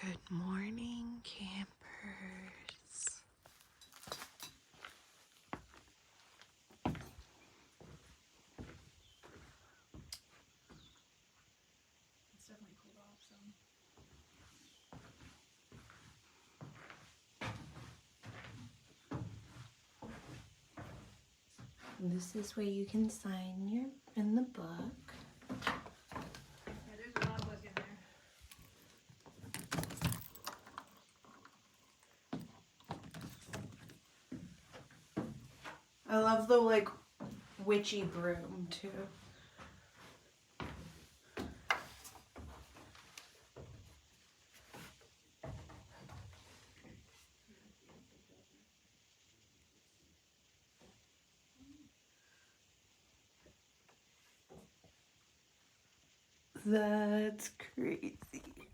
Good morning, campers. It's definitely cooled off some. This is where you can sign in the book. Yeah, there's a lot of book in there. I love the witchy broom too. That's crazy.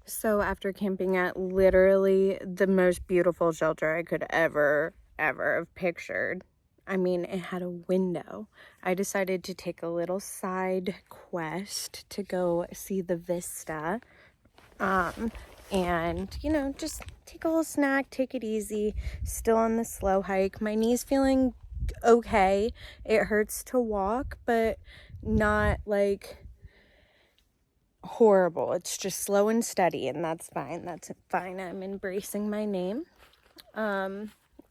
So after camping at literally the most beautiful shelter I could ever have pictured, I mean, it had a window. I decided to take a little side quest to go see the vista. And, you know, just take a little snack, take it easy, still on the slow hike. My knee's feeling okay. It hurts to walk, but not like horrible. It's just slow and steady, and that's fine. That's fine. I'm embracing my name.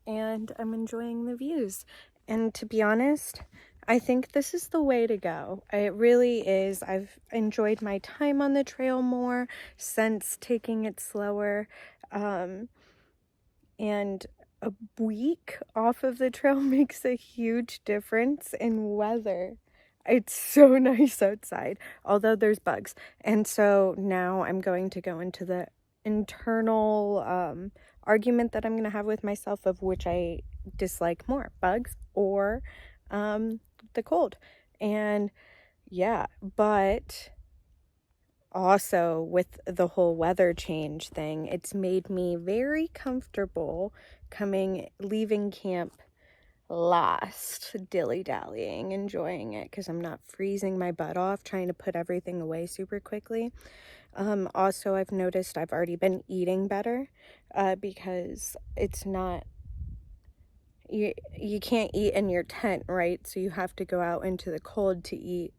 And I'm enjoying the views. And to be honest, I think this is the way to go. It really is. I've enjoyed my time on the trail more since taking it slower. And a week off of the trail makes a huge difference in weather. It's so nice outside, although there's bugs. And so now I'm going to go into the internal argument that I'm going to have with myself of which I dislike more, bugs or the cold. And yeah, but also with the whole weather change thing, it's made me very comfortable leaving camp last, dilly-dallying, enjoying it because I'm not freezing my butt off trying to put everything away super quickly. Also, I've noticed I've already been eating better because it's not, you can't eat in your tent, right? So you have to go out into the cold to eat,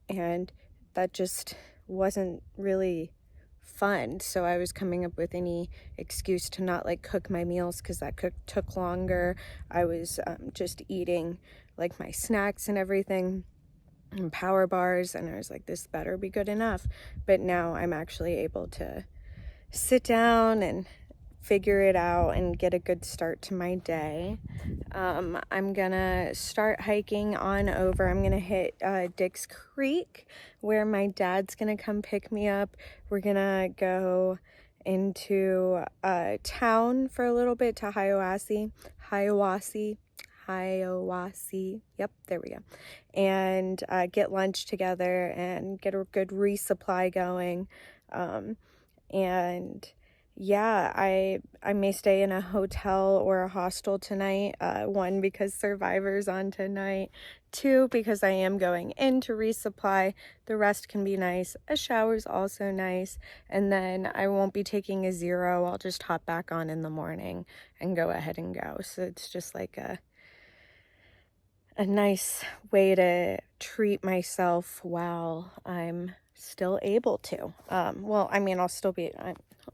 and that just wasn't really fun. So I was coming up with any excuse to not cook my meals because that took longer. I was just eating my snacks and everything and power bars, and I was like, this better be good enough. But now I'm actually able to sit down and figure it out and get a good start to my day. I'm gonna start hiking on over. I'm gonna hit Dick's Creek where my dad's gonna come pick me up. We're gonna go into town for a little bit to Hiawassee. Yep, there we go. And get lunch together and get a good resupply going. And yeah, I may stay in a hotel or a hostel tonight. One, because Survivor's on tonight. Two, because I am going in to resupply. The rest can be nice. A shower's also nice. And then I won't be taking a 0. I'll just hop back on in the morning and go ahead and go. So it's just like a nice way to treat myself while I'm still able to. Well, I mean,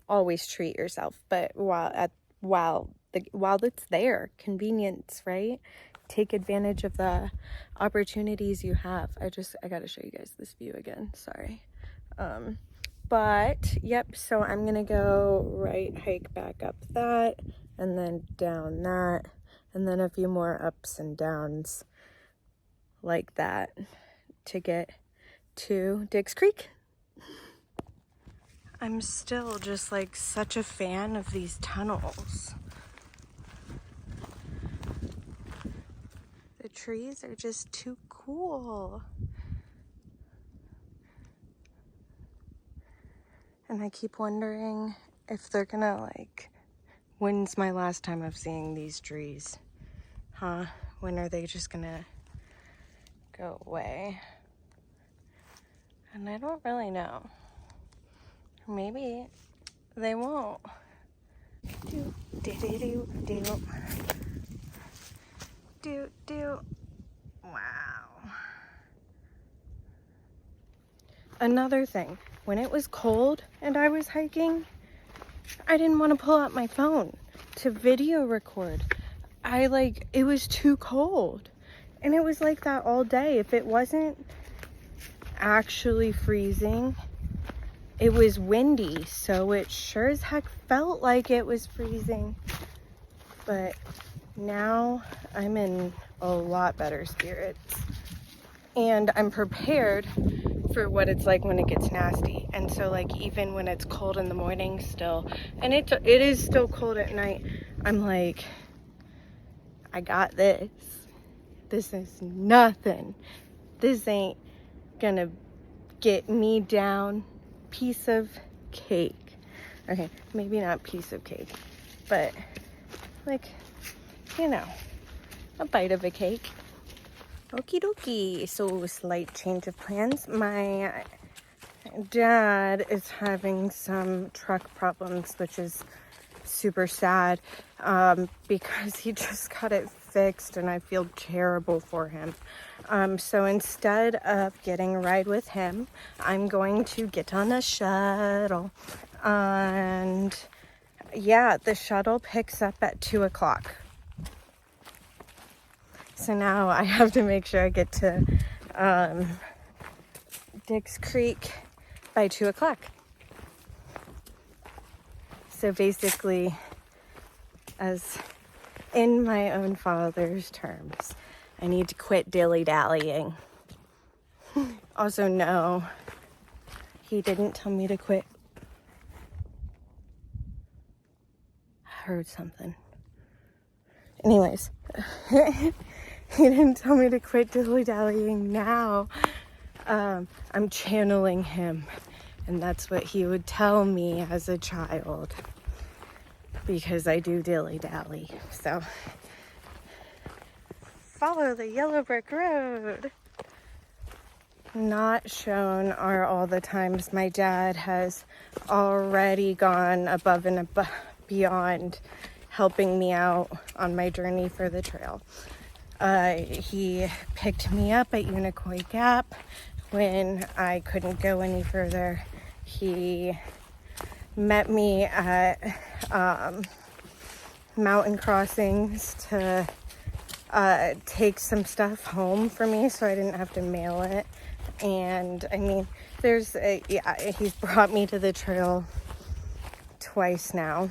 always treat yourself, but while it's there, convenience, right? Take advantage of the opportunities you have. I gotta show you guys this view again. Sorry. But yep, so I'm gonna go hike back up that, and then down that, and then a few more ups and downs like that to get to Dick's Creek. I'm still just such a fan of these tunnels. The trees are just too cool. And I keep wondering if they're gonna when's my last time of seeing these trees? Huh? When are they just gonna go away? And I don't really know. Maybe They won't. Do, do, do, do, do. Do, do. Wow. Another thing, when it was cold and I was hiking, I didn't want to pull out my phone to video record. It was too cold. And it was like that all day. If it wasn't actually freezing, it was windy, so it sure as heck felt like it was freezing. But now I'm in a lot better spirits. And I'm prepared for what it's like when it gets nasty. And so like even when it's cold in the morning still, and it is still cold at night, I'm like, I got this. This is nothing. This ain't gonna get me down. Piece of cake. Okay, maybe not piece of cake, but like, you know, a bite of a cake. Okie dokie. So slight change of plans. My dad is having some truck problems, which is super sad, because he just got it fixed and I feel terrible for him. So instead of getting a ride with him, I'm going to get on a shuttle. And yeah, the shuttle picks up at 2 o'clock. So now I have to make sure I get to Dix Creek by 2 o'clock. So basically, as in my own father's terms, I need to quit dilly-dallying. Also, no, he didn't tell me to quit. I heard something. Anyways, he didn't tell me to quit dilly-dallying now. I'm channeling him, and that's what he would tell me as a child, because I do dilly-dally. So follow the yellow brick road. Not shown are all the times my dad has already gone above and beyond helping me out on my journey for the trail. He picked me up at Unicoi Gap when I couldn't go any further. He met me at mountain crossings to take some stuff home for me so I didn't have to mail it. And I mean, he's brought me to the trail twice now.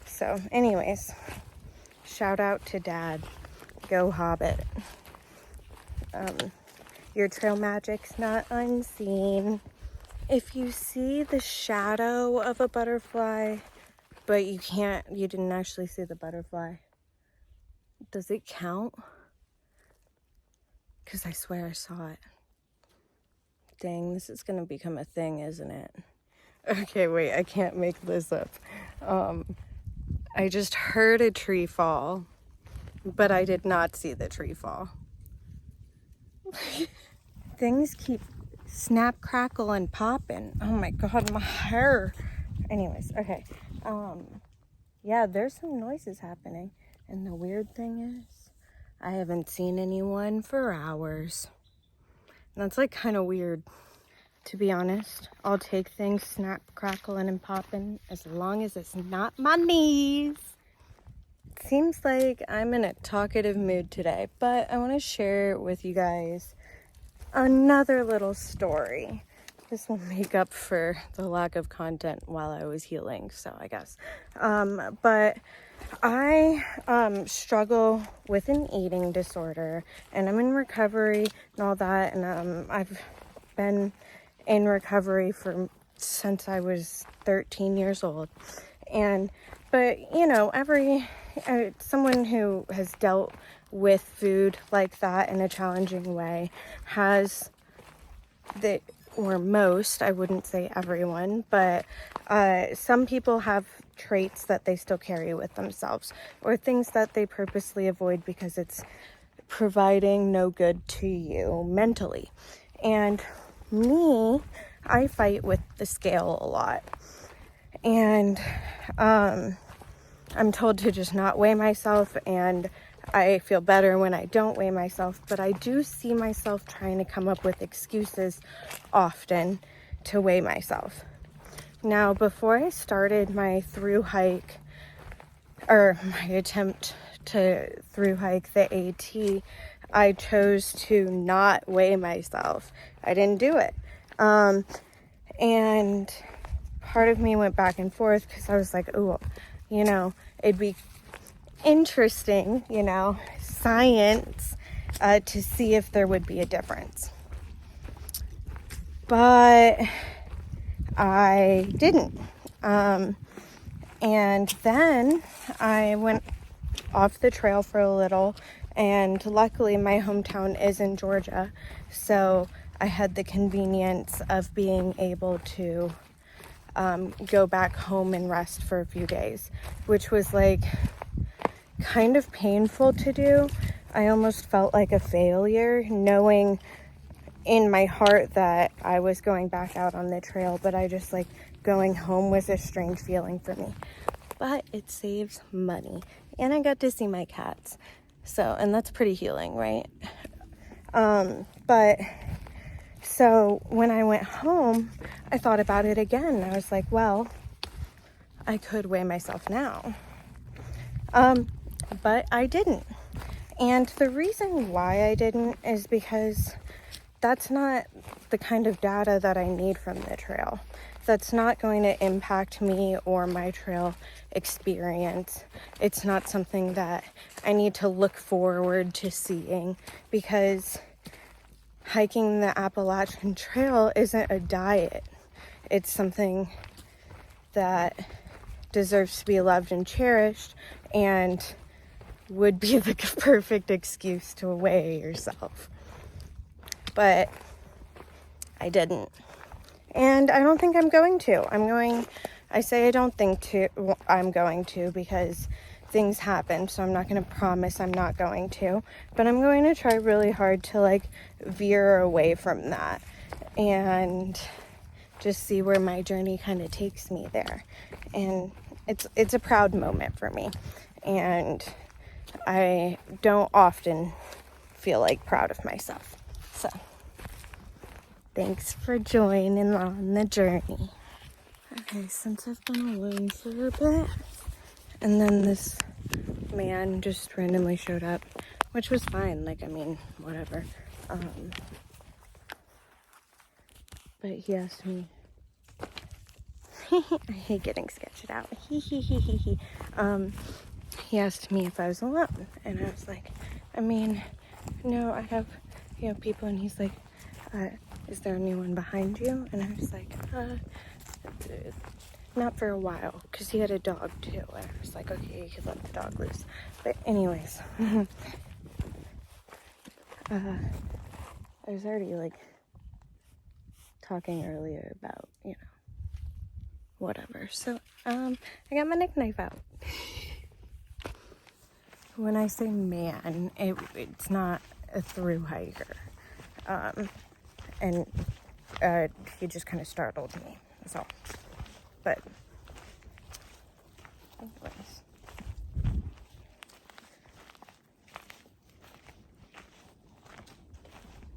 So anyways, shout out to Dad. Go Hobbit. Your trail magic's not unseen. If you see the shadow of a butterfly, but you didn't actually see the butterfly, does it count? Because I swear I saw it. Dang, this is gonna become a thing, isn't it? Okay, wait, I can't make this up. I just heard a tree fall, but I did not see the tree fall. Things keep snap, crackle, and popping. Oh my god, my hair. Anyways, okay. Yeah, there's some noises happening. And the weird thing is, I haven't seen anyone for hours. And that's like kind of weird, to be honest. I'll take things snap, crackling, and popping as long as it's not my knees. It seems like I'm in a talkative mood today, but I want to share with you guys another little story. This will make up for the lack of content while I was healing, so I guess. But I struggle with an eating disorder, and I'm in recovery and all that, and I've been in recovery since I was 13 years old. But you know, someone who has dealt with food like that in a challenging way or most, I wouldn't say everyone, but some people have traits that they still carry with themselves, or things that they purposely avoid because it's providing no good to you mentally. And me, I fight with the scale a lot. And I'm told to just not weigh myself, and I feel better when I don't weigh myself, but I do see myself trying to come up with excuses often to weigh myself. Now, before I started my thru hike, or my attempt to thru hike the AT, I chose to not weigh myself. I didn't do it. And part of me went back and forth because I was like, oh, you know, it'd be interesting, you know, science, to see if there would be a difference. But I didn't. And then I went off the trail for a little, and luckily my hometown is in Georgia, so I had the convenience of being able to go back home and rest for a few days, which was like kind of painful to do. I almost felt like a failure knowing in my heart that I was going back out on the trail, but I just like going home was a strange feeling for me. But it saves money, and I got to see my cats, so, and that's pretty healing, right? But so when I went home, I thought about it again. I was like, well, I could weigh myself now. But I didn't. And the reason why I didn't is because that's not the kind of data that I need from the trail. That's not going to impact me or my trail experience. It's not something that I need to look forward to seeing, because hiking the Appalachian Trail isn't a diet. It's something that deserves to be loved and cherished, and would be the perfect excuse to weigh yourself. But I didn't. And I don't think I'm going to. I say I don't think I'm going to because things happen, so I'm not going to promise I'm not going to. But I'm going to try really hard to like veer away from that and just see where my journey kind of takes me there. And it's a proud moment for me. And I don't often feel like proud of myself. So thanks for joining on the journey. Okay, since I've been alone for a bit, and then this man just randomly showed up, which was fine, like, I mean, whatever. But he asked me, I hate getting sketched out. He asked me if I was alone, and I was like, I mean, no, I have, people, and he's like, is there anyone behind you? And I was like, not for a while, because he had a dog too, and I was like, okay, you could let the dog loose. But anyways, I was already like talking earlier about, whatever. So, I got my knife out. When I say man, it's not a thru hiker. And he just kind of startled me, that's all. But anyways.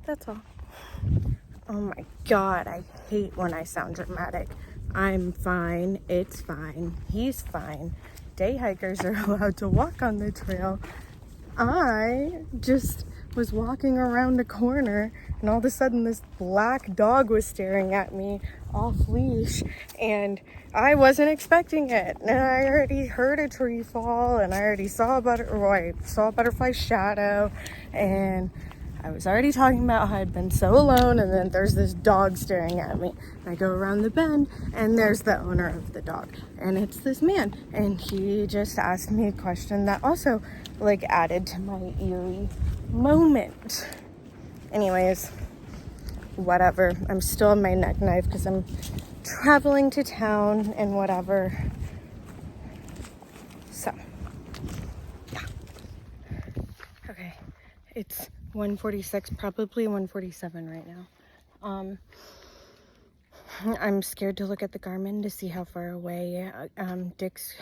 That's all. Oh my god, I hate when I sound dramatic. I'm fine, it's fine, he's fine. Day hikers are allowed to walk on the trail. I just was walking around a corner, and all of a sudden this black dog was staring at me off leash, and I wasn't expecting it. And I already heard a tree fall, and I already saw a butterfly shadow, and I was already talking about how I'd been so alone, and then there's this dog staring at me. I go around the bend, and there's the owner of the dog, and it's this man, and he just asked me a question that also like added to my eerie moment. Anyways, whatever. I'm still on my neck knife because I'm traveling to town and whatever. So, yeah. Okay, it's 1:46, probably 1:47 right now. I'm scared to look at the Garmin to see how far away Dick's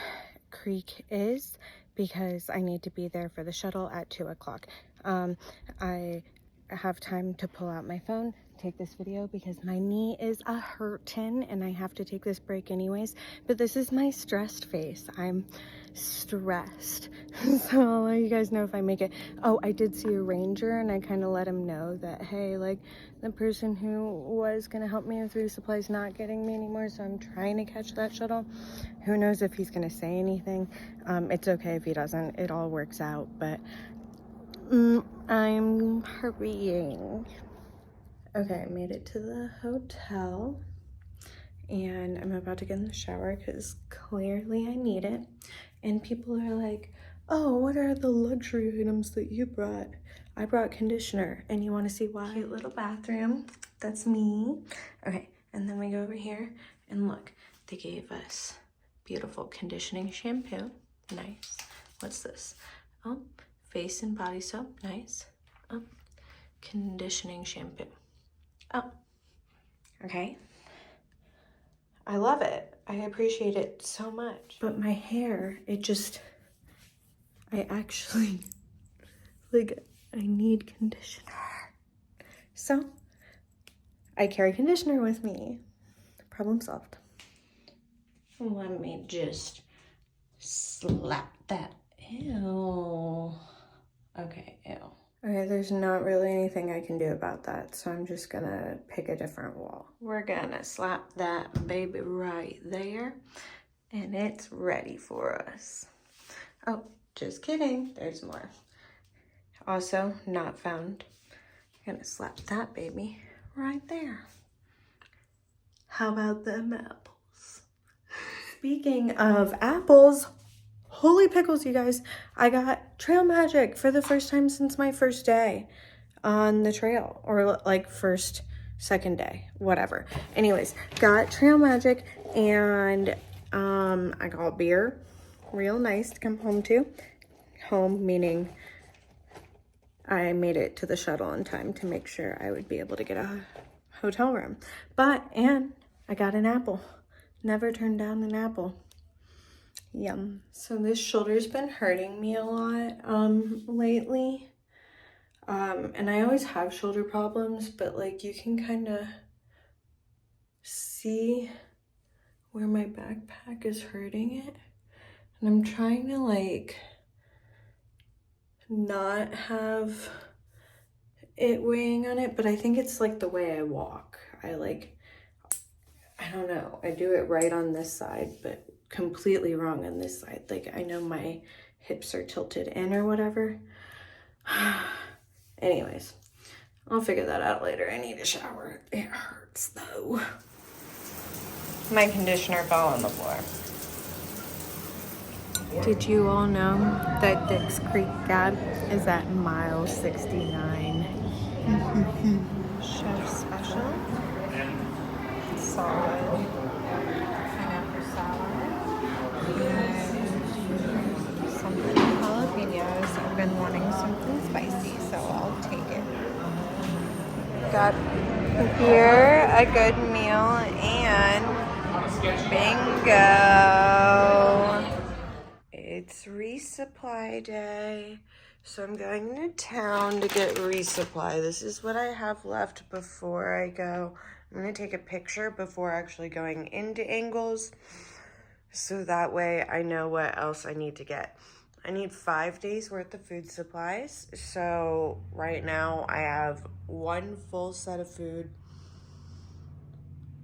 Creek is because I need to be there for the shuttle at 2 o'clock. I have time to pull out my phone, take this video because my knee is a hurtin' and I have to take this break anyways. But this is my stressed face. I'm stressed. So I'll let you guys know if I make it. Oh, I did see a ranger and I kind of let him know that, hey, like, the person who was gonna help me with resupply is not getting me anymore, so I'm trying to catch that shuttle. Who knows if he's gonna say anything. It's okay if he doesn't, it all works out, but I'm hurrying. Okay, I made it to the hotel and I'm about to get in the shower because clearly I need it. And people are like, oh, what are the luxury items that you brought? I brought conditioner. And you want to see why? Cute little bathroom. That's me. Okay, and then we go over here and look, they gave us beautiful conditioning shampoo. Nice. What's this? Oh, face and body soap. Nice. Oh, conditioning shampoo. Oh, okay. I love it. I appreciate it so much. But my hair, I actually, like, I need conditioner. So, I carry conditioner with me. Problem solved. Let me just slap that. Ew. Okay, ew. Okay, there's not really anything I can do about that, so I'm just gonna pick a different wall. We're gonna slap that baby right there, and it's ready for us. Oh, just kidding, there's more. Also, not found. I'm gonna slap that baby right there. How about them apples? Speaking of apples, holy pickles, you guys. I got trail magic for the first time since my first day on the trail, or like second day, whatever. Anyways, got trail magic and I got beer, real nice to come home to. Home meaning I made it to the shuttle in time to make sure I would be able to get a hotel room. And I got an apple. Never turned down an apple. Yum. So this shoulder's been hurting me a lot lately. And I always have shoulder problems, but like you can kind of see where my backpack is hurting it. And I'm trying to like not have it weighing on it, but I think it's like the way I walk. I don't know. I do it right on this side, but completely wrong on this side. Like I know my hips are tilted in or whatever. Anyways, I'll figure that out later. I need a shower. It hurts though. My conditioner fell on the floor. Did you all know that Dick's Creek Gap is at mile 69? Chef special. Solid. Pineapple salad. And something jalapenos. I've been wanting something spicy, so I'll take it. Got here a good meal and bingo. It's resupply day, so I'm going to town to get resupply. This is what I have left before I go. I'm going to take a picture before actually going into Ingles, so that way I know what else I need to get. I need 5 days worth of food supplies, so right now I have one full set of food,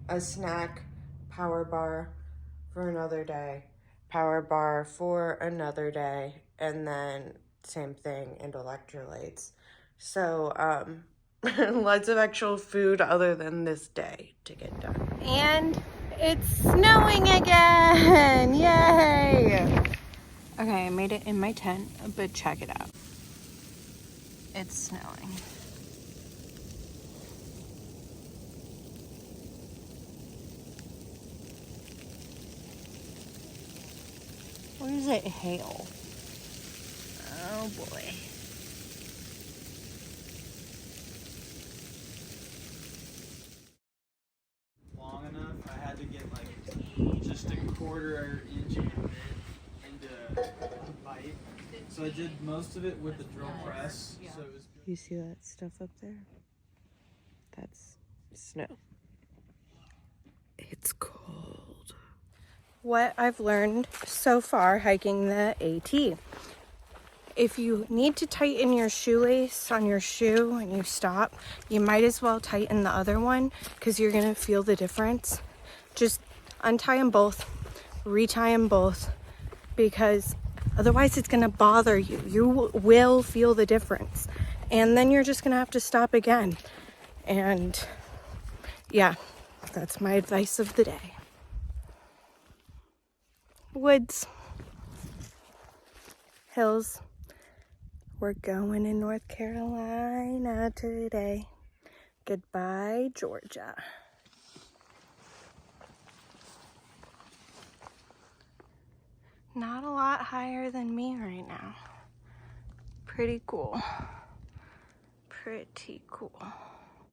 a snack, power bar for another day, power bar for another day, and then same thing, and electrolytes. So lots of actual food other than this day to get done. And it's snowing again. Yay. Okay, I made it in my tent, but check it out. It's snowing. Where does it hail? Oh boy. Long enough. 1/4 inch into bite. So I did most of it with the drill press. So it was. You see that stuff up there? That's snow. It's cold. What I've learned so far hiking the AT. If you need to tighten your shoelace on your shoe and you stop, you might as well tighten the other one because you're gonna feel the difference. Just untie them both, retie them both, because otherwise it's gonna bother you. You will feel the difference. And then you're just gonna have to stop again. And yeah, that's my advice of the day. Woods, hills. We're going in North Carolina today. Goodbye, Georgia. Not a lot higher than me right now. Pretty cool. Pretty cool.